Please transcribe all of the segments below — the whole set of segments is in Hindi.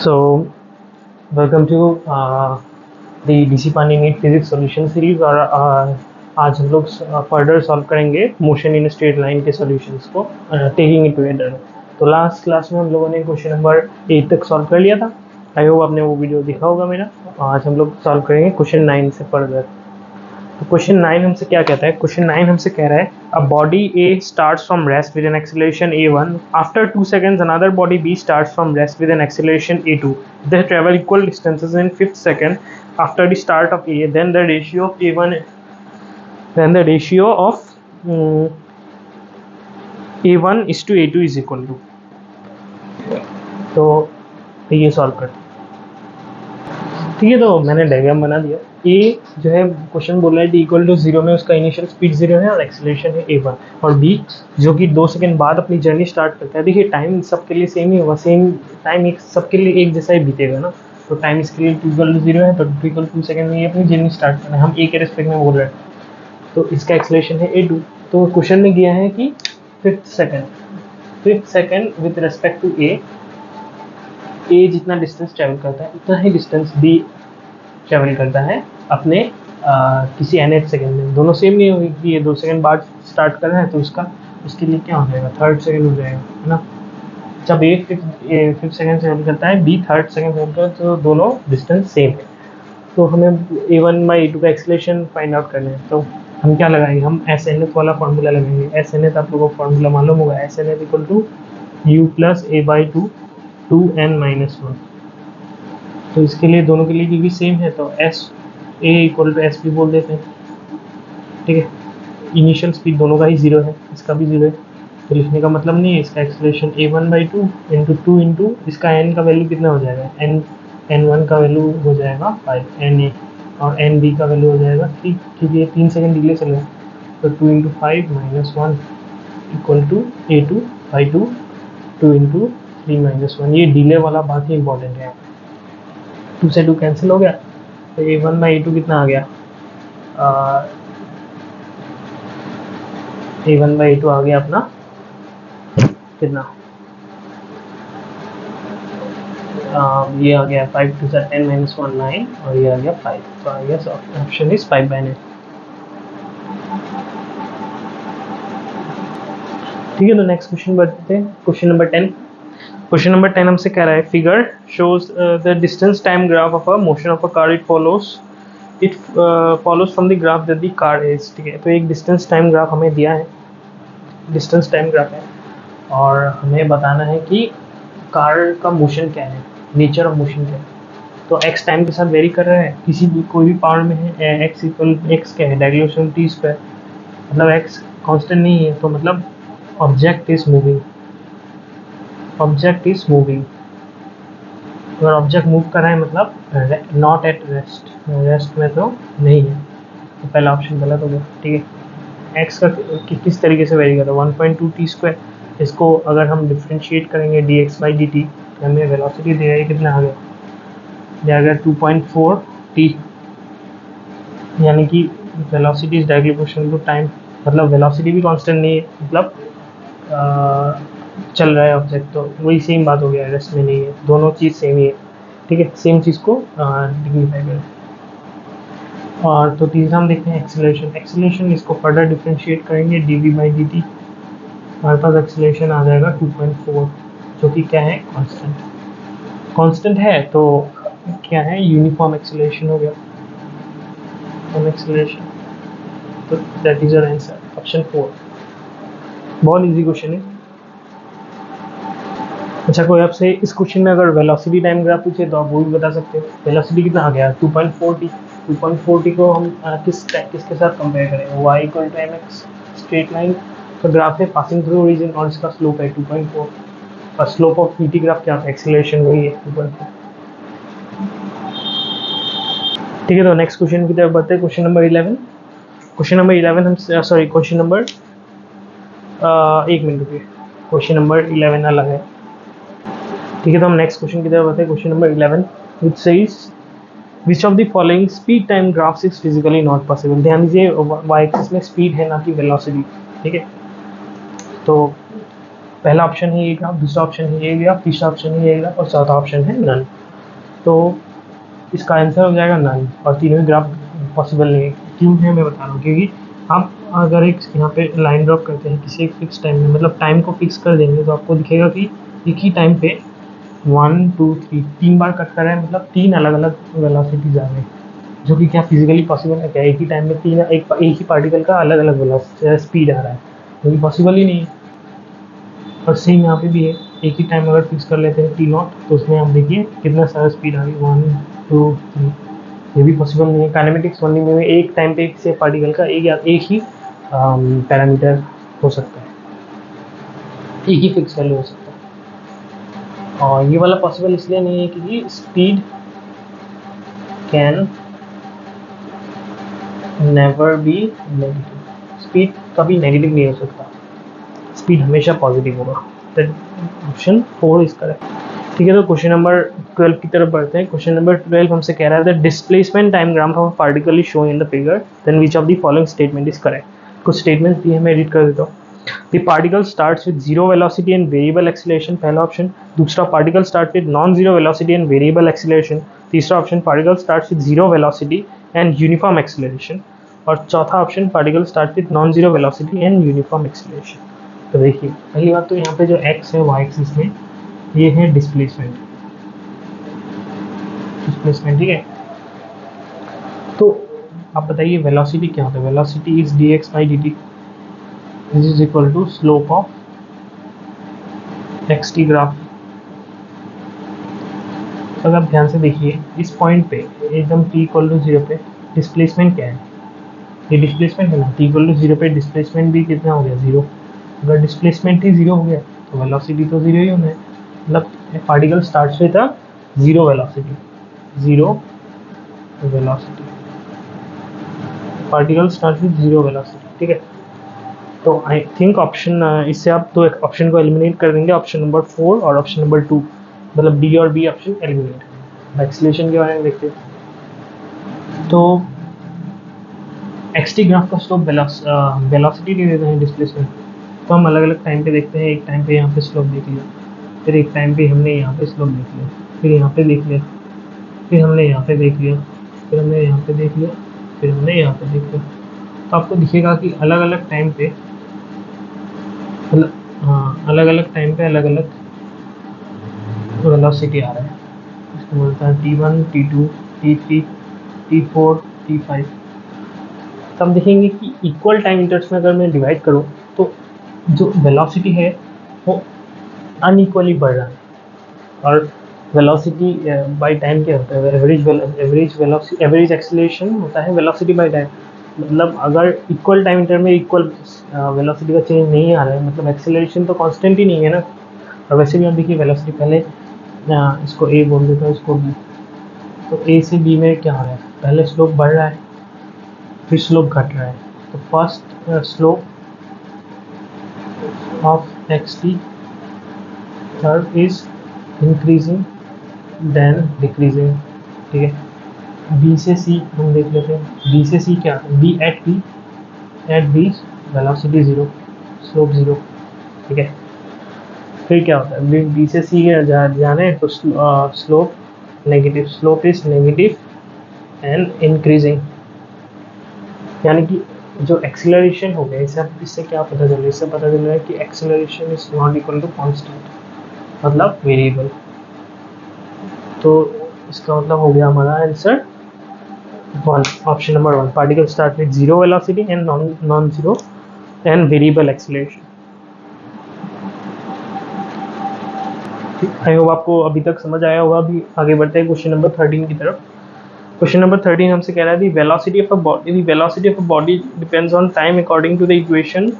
So, welcome to the DC पानी नीट फिजिक्स सॉल्यूशन सीरीज। और आज हम लोग फर्दर सॉल्व करेंगे मोशन इन स्ट्रेट लाइन के सॉल्यूशंस को टेकिंग इट टुगेदर। तो लास्ट क्लास में हम लोगों ने क्वेश्चन नंबर 8 तक सॉल्व कर लिया था। आई होप आपने वो वीडियो देखा होगा मेरा। आज हम लोग सॉल्व करेंगे क्वेश्चन 9 से फर्दर। तो क्वेश्चन 9 हमसे क्या कहता है? क्वेश्चन 9 हमसे कह रहा है a body A starts from rest with an acceleration a1, after 2 seconds another body b starts from rest with an acceleration a2, they travel equal distances in 5th second after the start of a, then the ratio of a1 a1 is to a2 is equal to। तो ये सॉल्व कर, ठीक है। तो मैंने डायग्राम बना दिया। ए जो है क्वेश्चन बोल रहा है डी इक्वल टू 0 में उसका इनिशियल स्पीड 0 है और एक्सेलरेशन है a1, और बी जो कि 2 सेकंड बाद अपनी जर्नी स्टार्ट करता है। देखिए टाइम सबके लिए सेम ही होगा, सेम टाइम एक सबके लिए एक जैसा ही बीतेगा ना। तो टाइम इसके लिए इक्वल टू 0 है, तो इक्वल 2 सेकंड में ये अपनी जर्नी स्टार्ट करना है। हम ए के रिस्पेक्ट में बोल रहे हैं, तो इसका एक्सेलरेशन है a2। तो क्वेश्चन में गया है कि 5th second with respect to a जितना डिस्टेंस ट्रेवल करता है उतना ही डिस्टेंस बी ट्रेवल करता है अपने किसी nth सेकंड में। दोनों सेम नहीं होगी कि ये 2 सेकंड बाद स्टार्ट कर रहा है, तो उसके लिए क्या हो जाएगा, 3rd सेकंड हो जाएगा, है ना। जब ए 5th सेकंड ट्रेवल करता है, बी 3rd सेकंड ट्रेवल करता है, तो दोनों डिस्टेंस सेम है। तो हमें a1/a2 का एक्सेलरेशन फाइंड आउट करना है। तो हम क्या लगाएंगे? हम एस एन एथ वाला फॉर्मूला लगाएंगे। एस एन एथ आप लोगों को फॉर्मूला मालूम होगा, S n th equal to u plus a/2 2n-1। तो इसके लिए दोनों के लिए क्योंकि सेम है, तो S A equal to S भी बोल देते हैं, ठीक है। इनिशियल स्पीड दोनों का ही 0 है, इसका भी 0 है, तो लिखने का मतलब नहीं है। इसका एक्सेलरेशन a1/2 इंटू 2 इंटू इसका n का वैल्यू कितना हो जाएगा, n1 का वैल्यू हो जाएगा 5, na और nb का वैल्यू हो जाएगा 3, क्योंकि ये 3 सेकंड डिले चल रहा है। तो 2 into 5 -1 equal to a2/2 2 into 3 -1। ये डिले वाला बात ही इंपॉर्टेंट है। 2 से 2 कैंसिल हो गया, तो a1/a2 कितना आ गया, a1/a2 आ गया अपना कितना, ये आ गया 5 2 10 -1 9, और ये आ गया 5। तो आ गया ऑप्शन इज 5/9। ठीक है, तो नेक्स्ट क्वेश्चन बढ़ते हैं। Question number 10। क्वेश्चन नंबर 10 हमसे कह रहा है figure shows the distance time graph of a motion of a car. It follows from the graph that the car is. ठीक है, तो एक डिस्टेंस टाइम ग्राफ हमें दिया है, डिस्टेंस टाइम ग्राफ है, और हमें बताना है कि कार का मोशन क्या है, नेचर ऑफ मोशन क्या है। तो एक्स टाइम के साथ वेरी कर रहा है, किसी भी कोई भी पावर में है। एक्स इक्वल एक्स क्या है, डायग्रेशन टी स्क्वायर, मतलब एक्स कांस्टेंट नहीं है, तो मतलब object is moving, object is moving. अगर ऑब्जेक्ट मूव कर रहा है मतलब नॉट एट रेस्ट, रेस्ट में तो नहीं है, तो पहला ऑप्शन गलत हो गया। ठीक है, एक्स का किस तरीके से वेरी करता है, 1.2 टी स्क्वायर। इसको अगर हम डिफ्रेंशिएट करेंगे dx/dt, हमें वेलोसिटी देगा, ये कितना आ गया, ये आ गया 2.4 टी, यानी कि velocity is directly proportional to time. मतलब वेलोसिटी भी कांस्टेंट नहीं है, मतलब चल रहा है ऑब्जेक्ट, तो वही सेम बात हो गया, रेस्ट में नहीं है, दोनों चीज़ सेम ही है। ठीक है, सेम चीज़ को डिग्निफाई करें। और तो तीसरा हम देखते हैं एक्सेलरेशन। एक्सेलरेशन इसको फर्दर डिफ्रेंशिएट करेंगे dv/dt, हमारे पास एक्सेलरेशन आ जाएगा 2.4, जो कि क्या है, कांस्टेंट, कांस्टेंट है, तो क्या है, यूनिफॉर्म एक्सेलरेशन हो गया, एक्सेलरेशन। तो that is your answer, option 4। बहुत इजी क्वेश्चन है। अच्छा, कोई आपसे इस क्वेश्चन में अगर वेलोसिटी टाइम ग्राफ पूछे तो आप वो भी बता सकते हो। वेलोसिटी कितना आ गया, 2.4t। 2.4t को हम किसके साथ कंपेयर करें, y इक्वल टू mx, स्ट्रेट लाइन का ग्राफ है पासिंग थ्रू ओरिजिन, और इसका स्लोप है 2.4, और स्लोप ऑफ vt ग्राफ क्या है, एक्सेलरेशन वही है 2.4। ठीक है, तो नेक्स्ट क्वेश्चन की तरफ बढ़ते हैं। Question number 11। क्वेश्चन नंबर 11 हम सॉरी क्वेश्चन नंबर 1 मिनट रुकिए, क्वेश्चन नंबर 11 अलग है। ठीक है, तो हम नेक्स्ट क्वेश्चन की तरफ बढ़ते हैं। Question number 11 which says which of the following speed time graphs is physically not possible. ध्यान दीजिए, वाई एक्सिस में स्पीड है, ना कि वेलोसिटी। ठीक है, तो पहला ऑप्शन है ये ग्राफ, दूसरा ऑप्शन है ये ग्राफ, तीसरा ऑप्शन है ये ग्राफ और चौथा ऑप्शन है नन। तो इसका आंसर हो जाएगा नन, और तीनों ग्राफ पॉसिबल नहीं है। क्यों है मैं बता रहा हूँ, क्योंकि आप अगर एक यहाँ पे लाइन ड्रॉप करते हैं किसी एक फिक्स टाइम में, मतलब टाइम को फिक्स कर देंगे, तो आपको दिखेगा कि एक ही टाइम पे 1 2 3 तीन बार कट कर रहे हैं, मतलब तीन अलग अलग वेलोसिटीज आ गई, जो कि क्या फिजिकली पॉसिबल है क्या? एक ही टाइम में एक ही पार्टिकल का अलग अलग स्पीड आ रहा है, जो कि पॉसिबल ही नहीं है। और सेम यहाँ पे भी है, एक ही टाइम अगर फिक्स कर लेते हैं t0, तो उसमें आप देखिए कितना सारा स्पीड आ गई, 1 2 3, ये भी पॉसिबल नहीं है। काइनेमेटिक्स ओनली में एक टाइम पे किसी पार्टिकल का एक ही पैरामीटर हो सकता है, एक ही फिक्स वैल्यू हो सकता है। और ये वाला पॉसिबल इसलिए नहीं है क्योंकि speed can never be negative, speed कभी नेगेटिव नहीं हो सकता, स्पीड हमेशा पॉजिटिव होगा। Option 4 is correct. ठीक है, तो क्वेश्चन नंबर 12 की तरफ बढ़ते हैं। क्वेश्चन नंबर 12 हमसे कह रहा है the displacement time graph of particle is shown in the figure, then which of the following statement is correct. कुछ स्टेटमेंट्स दिए हैं, मैं एडिट कर देता हूँ। The particle starts with zero velocity and variable acceleration, पहला ऑप्शन। दूसरा, particle start with non zero velocity and variable acceleration. तीसरा option, particle starts with zero velocity and uniform acceleration. और चौथा option, particle start with non zero velocity and uniform acceleration. तो देखिए, पहली बात तो यहाँ पे जो x है y एक्सिस में, ये है डिस्प्लेसमेंट, ठीक है। तो आप बताइए वेलोसिटी क्या होता है? Velocity is dx by dt, this is equal to slope of xt graph. अगर आप ध्यान से देखिए, इस पॉइंट पे एकदम t इक्वल टू 0 पे डिस्प्लेसमेंट क्या है? ये डिस्प्लेसमेंट है ना, t इक्वल टू 0 पे डिस्प्लेसमेंट भी कितना हो गया? 0। अगर डिस्प्लेसमेंट ही 0 हो गया तो वेलोसिटी तो 0 ही होना है, मतलब particle starts with zero velocity, particle start with zero velocity, ठीक है। तो आई थिंक ऑप्शन, इससे आप दो ऑप्शन को एलिमिनेट कर देंगे, ऑप्शन नंबर 4 और ऑप्शन नंबर 2, मतलब डी और बी ऑप्शन एलिमिनेट। एक्सीलरेशन के बारे में देखते हैं। तो एक्सटी ग्राफ का स्लोप वेलोसिटी दे देते हैं डिस्प्लेसमेंट, तो हम अलग अलग टाइम पे देखते हैं। एक टाइम पे यहाँ पे स्लोप देख लिया, फिर एक टाइम पे हमने यहाँ पे स्लोप देख लिया, फिर यहाँ पे देख लिया, फिर हमने यहाँ पे देख लिया, फिर हमने यहाँ पे देख लिया, फिर हमने यहाँ पे देख लिया। तो आपको दिखेगा कि अलग अलग टाइम पे अलग अलग टाइम पे अलग अलग वेलोसिटी आ रहा है। इसको बोलता है t1 t2 t3 t4 t5। तो हम देखेंगे कि इक्वल टाइम इंटर्स में अगर मैं डिवाइड करूँ तो जो वेलोसिटी है वो अनइक्वली बढ़ रहा है। और वेलोसिटी बाय टाइम क्या होता है? एवरेज एक्सीलरेशन होता है वेलोसिटी बाय टाइम। मतलब अगर इक्वल टाइम इंटर में इक्वल वेलोसिटी का चेंज नहीं आ रहा है, मतलब एक्सीलरेशन तो कांस्टेंट ही नहीं है ना। और वैसे भी आप देखिए वेलोसिटी, पहले इसको ए बोल देता हूँ, इसको बी। तो ए से बी में क्या हो रहा है? पहले स्लोप बढ़ रहा है, फिर स्लोप घट रहा है। तो first slope of x t curve is increasing then decreasing, ठीक है। बी से सी हम देख लेते हैं। बी से सी क्या? B at B velocity 0, slope 0, ठीक है। फिर क्या होता है? बी से सी जाने तो slope negative, slope is negative and increasing. यानी कि जो एक्सीलरेशन हो गया, इससे क्या पता चल रहा है? इससे पता चल रहा है कि acceleration is not equal to constant, मतलब वेरिएबल। तो इसका मतलब हो गया हमारा answer 1, option number 1, particle start with zero velocity and non zero and variable acceleration. I hope आपको अभी तक समझ आया होगा। अभी आगे बढ़ते हैं क्वेश्चन नंबर 13 की तरफ। क्वेश्चन नंबर 13 हमसे कह रहा है velocity of a body depends on time according to the equation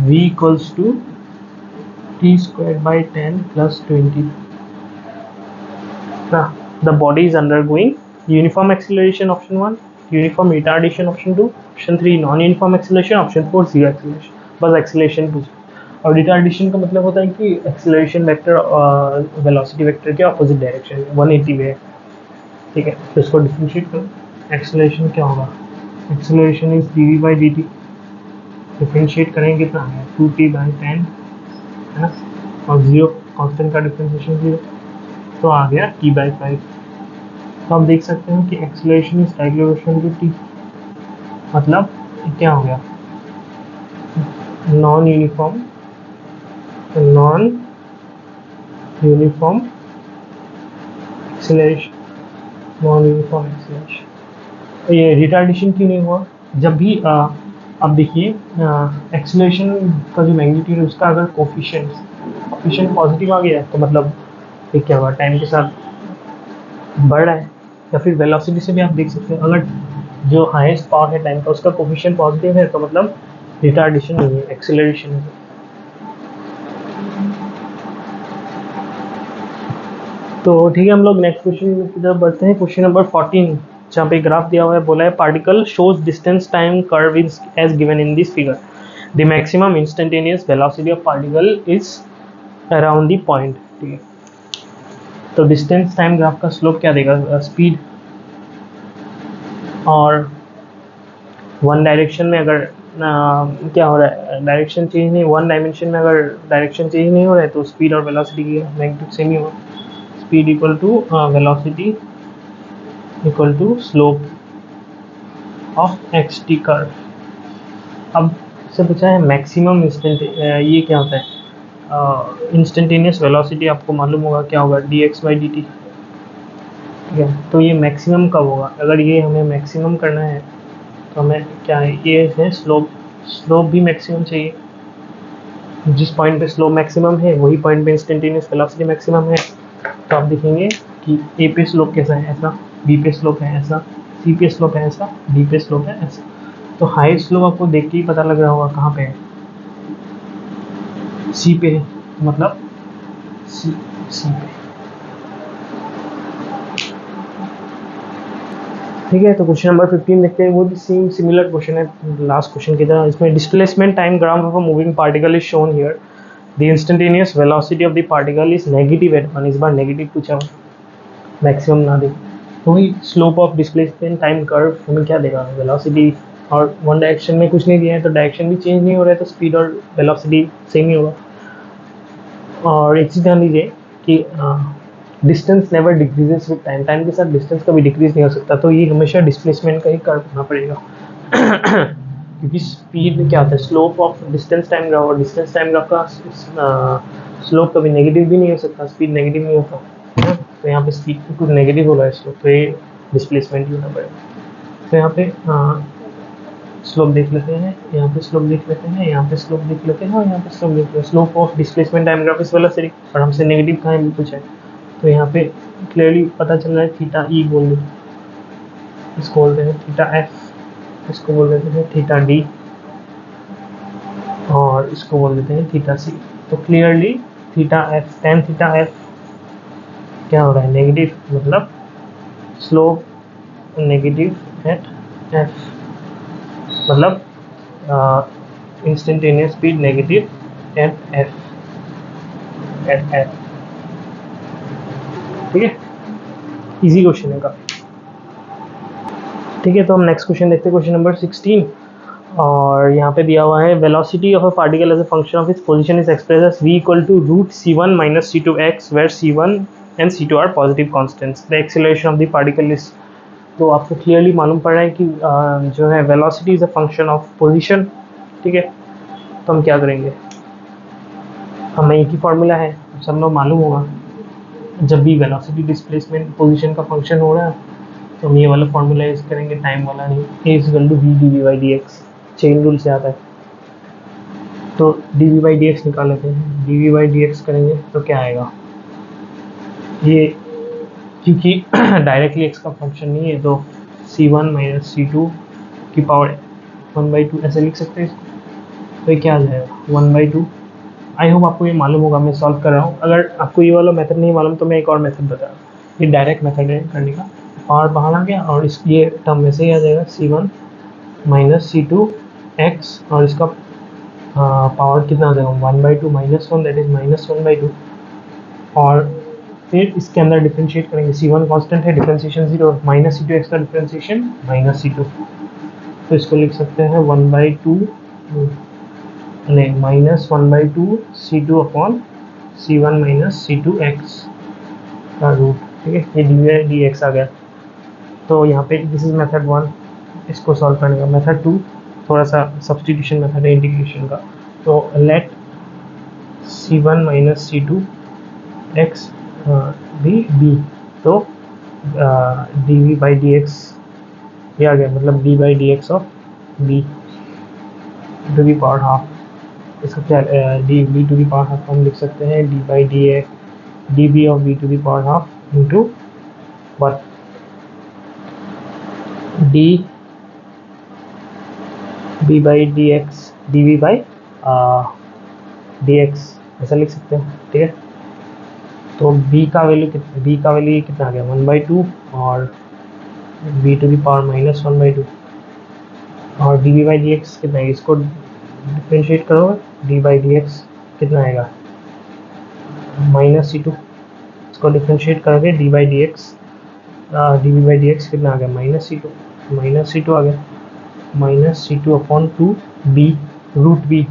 v equals to t square by 10 plus 20। The body is undergoing uniform acceleration, option 1, uniform retardation, option 2, option 3 non-uniform acceleration, option 4 zero acceleration। बस acceleration पूछ। और रिटार्डेशन का मतलब होता है कि एक्सीलरेशन वेक्टर वेलोसिटी वेक्टर के अपोजिट डायरेक्शन 180 में है, ठीक है। तो इसको डिफरेंशिएट करो। एक्सीलरेशन क्या होगा? Acceleration is dv by dt, differentiate करेंगे कितना है? 2t by 10 है ना, और 0 कांस्टेंट का डिफरेंशिएशन 0, तो आ गया t/5। तो आप देख सकते हैं कि acceleration is directly proportional to t, मतलब क्या हो गया, non uniform acceleration, non uniform acceleration. ये रिटार्डेशन क्यों नहीं हुआ, जब भी अब देखिए एक्सेलरेशन का जो मैग्नीट्यूड है उसका अगर कोफिशिएंट पॉजिटिव आ गया तो मतलब ये क्या हुआ, टाइम के साथ बढ़ रहा है। या फिर वेलोसिटी से भी आप देख सकते हैं, अगर जो हाईएस्ट पावर है टाइम का उसका कोफिशिएंट पॉजिटिव है तो मतलब रिटार्डेशन नहीं है, एक्सेलरेशन है। तो ठीक है, हम लोग नेक्स्ट क्वेश्चन की तरफ बढ़ते हैं। क्वेश्चन नंबर 14, जहाँ पे ग्राफ दिया हुआ है, बोला है particle shows distance time curve is as given in this figure, the maximum instantaneous velocity of particle is around the point. ठीक है, तो डिस्टेंस टाइम ग्राफ का स्लोप क्या देगा, स्पीड, और वन डायरेक्शन में अगर क्या हो रहा है, डायरेक्शन चेंज नहीं, वन डायमेंशन में अगर डायरेक्शन चेंज नहीं हो रहा है तो स्पीड और वेलोसिटी की मैग्नीट्यूड सेम ही होगा, speed equal to velocity equal to slope of x t curve. अब इससे पूछा है मैक्सिमम इंस्टेंट, ये क्या होता है, इंस्टेंटेनियस वेलोसिटी आपको मालूम होगा क्या होगा, dx/dt। ठीक है, तो ये मैक्सिमम कब होगा, अगर ये हमें मैक्सिमम करना है तो हमें क्या है, ये है स्लोप भी मैक्सिमम चाहिए, जिस पॉइंट पे स्लोप मैक्सिमम है वही पॉइंट पे इंस्टेंटेनियस वेलोसिटी मैक्सिमम है। तो आप देखेंगे कि ए पे स्लोप कैसा है, ऐसा, बी पे स्लोप है ऐसा, सी पे स्लोप है ऐसा, डी पे स्लोप है ऐसा। तो हाई स्लोप आपको देख के ही पता लग रहा होगा कहाँ पे है, सी पे है, मतलब सी पे। ठीक है, तो क्वेश्चन नंबर 15 देखते हैं, वो भी सेम सिमिलर क्वेश्चन है लास्ट क्वेश्चन की तरह। इसमें displacement time graph of a moving particle is shown here, the instantaneous velocity of the particle is negative at 1, इस बार नेगेटिव पूछा, मैक्सिमम ना दे, तो वही slope of displacement time curve हमें क्या देगा, वेलोसिटी, और वन डायरेक्शन में कुछ नहीं दिया है तो डायरेक्शन भी चेंज नहीं हो रहा है तो स्पीड और वेलोसिटी सेम ही होगा। और एक चीज़ ध्यान दीजिए कि distance never decreases with time, time के साथ डिस्टेंस कभी डिक्रीज नहीं हो सकता, तो ये हमेशा डिस्प्लेसमेंट का ही कर्व होना पड़ेगा। क्योंकि स्पीड में क्या होता है, slope of distance time graph, और डिस्टेंस टाइम ग्राफ का स्लोप कभी नेगेटिव भी नहीं हो सकता, स्पीड नेगेटिव नहीं होता, तो यहाँ पे स्पीड कुछ नेगेटिव हो रहा है स्लोप, तो ये डिस्प्लेसमेंट ही होना पड़ेगा। तो यहाँ पे स्लोप देख लेते हैं, यहाँ पे स्लोप देख लेते हैं, यहाँ पे स्लोप देख लेते हैं, और यहाँ पे स्लोप देख लेते हैं, slope of displacement time graph इस वेलोसिटी, और हमसे नेगेटिव कहाँ है पूछा है, तो यहाँ पे क्लियरली पता चल रहा है थीटा ई बोल दो, इसको बोलते हैं थीटा एफ, इसको बोल देते हैं थीटा डी, और इसको बोल देते हैं थीटा सी। तो clearly theta F, tan theta F क्या हो रहा है, नेगेटिव, मतलब स्लोप नेगेटिव एट एफ, मतलब instantaneous speed negative at F. ठीक है, इजी क्वेश्चन है काफी। ठीक है, तो हम नेक्स्ट क्वेश्चन देखते हैं, क्वेश्चन नंबर 16, और यहाँ पे दिया हुआ है velocity of a particle as a function of its position is express as v equal to √c1 - c2x where c1 and c2 are positive constants, the acceleration of the particle is. तो आपको क्लियरली मालूम पड़ रहा है कि जो है velocity is a function of position. ठीक है, तो हम क्या करेंगे, हमें एक ही फॉर्मूला है, सब लोग मालूम होगा, जब भी वेलोसिटी डिस्प्लेसमेंट पोजीशन का फंक्शन हो रहा है तो हम ये वाला फॉर्मूला यूज करेंगे, टाइम वाला नहीं, a equal to v dv/dx, chain rule से आता है। तो dv/dx निकाल लेते हैं, dv/dx करेंगे तो क्या आएगा, ये क्योंकि डायरेक्टली x का फंक्शन नहीं है तो c1 - c2 की पावर 1/2 ऐसे लिख सकते हैं इसको, तो ये क्या आ जाएगा 1/2। आई होप आपको ये मालूम होगा, मैं सॉल्व कर रहा हूँ, अगर आपको ये वाला मेथड नहीं मालूम तो मैं एक और मेथड बता रहा हूँ, ये डायरेक्ट मेथड है करने का, पावर बाहर आ गया और इस ये टर्म में से ही आ जाएगा c1 - c2x, और इसका पावर कितना आ जाएगा 1/2 - 1, दैट इज -1/2, और फिर इसके अंदर डिफ्रेंशिएट करेंगे, c1 कांस्टेंट है, डिफ्रेंशिएशन 0, -c2x का डिफ्रेंशिएशन -c2, तो इसको लिख सकते हैं 1/2 नहीं, -1/2 C2 upon C1 minus C2 x का रूट, ठीक है, ये डी एक्स आ गया। तो यहाँ पे दिस इज मेथड 1, इसको सॉल्व करने का। मेथड 2 थोड़ा सा सब्सटीट्यूशन मेथड है इंटीग्रेशन का। तो let C1 minus C2 x भी b, तो dv बाई डी एक्स ये आ गया, मतलब d by d x of b to the power half. इसका क्या d b to the power half हम लिख सकते हैं d by d x d b of b to the power half into one d b by d x d v by d x, ऐसा लिख सकते हैं, ठीक है। तो b का वैल्यू कितना आ गया 1/2 और b टू दी पावर -1/2 और d b by d x कितना है, इसको डिफ्रेंशिएट करोगे डी बाई डी एक्स कितना आएगा -C2, इसको डिफ्रेंशिएट करोगे d by d x d b by d x कितना आ गया -C2 आ गया, -C2 upon 2 b root b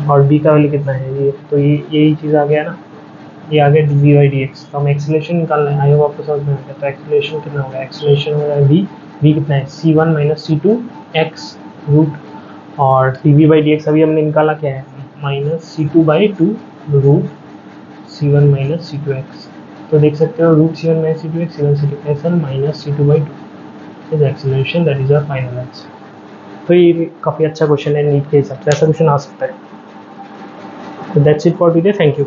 और b का वैल्यू कितना है ये, तो ये यही चीज़ आ गया ना, ये आ गया d b by d x. तो हम एक्सेलरेशन निकालना है, आई होप आपको समझ में आ गया। तो एक्सेलरेशन कितना होगा, एक्सेलरेशन हो रहा है v कितना है C1 minus C2 x root और d v by d x अभी हमने निकाला क्या है -C2/2 root C1 minus C2 x। तो देख सकते हो root C1 minus C2 x C1 C2 x -C2/2 is acceleration, that is our final answer. तो ये काफ़ी अच्छा क्वेश्चन है नीट के हिसाब से, ऐसा क्वेश्चन आ सकता है। तो that's it for today, thank you.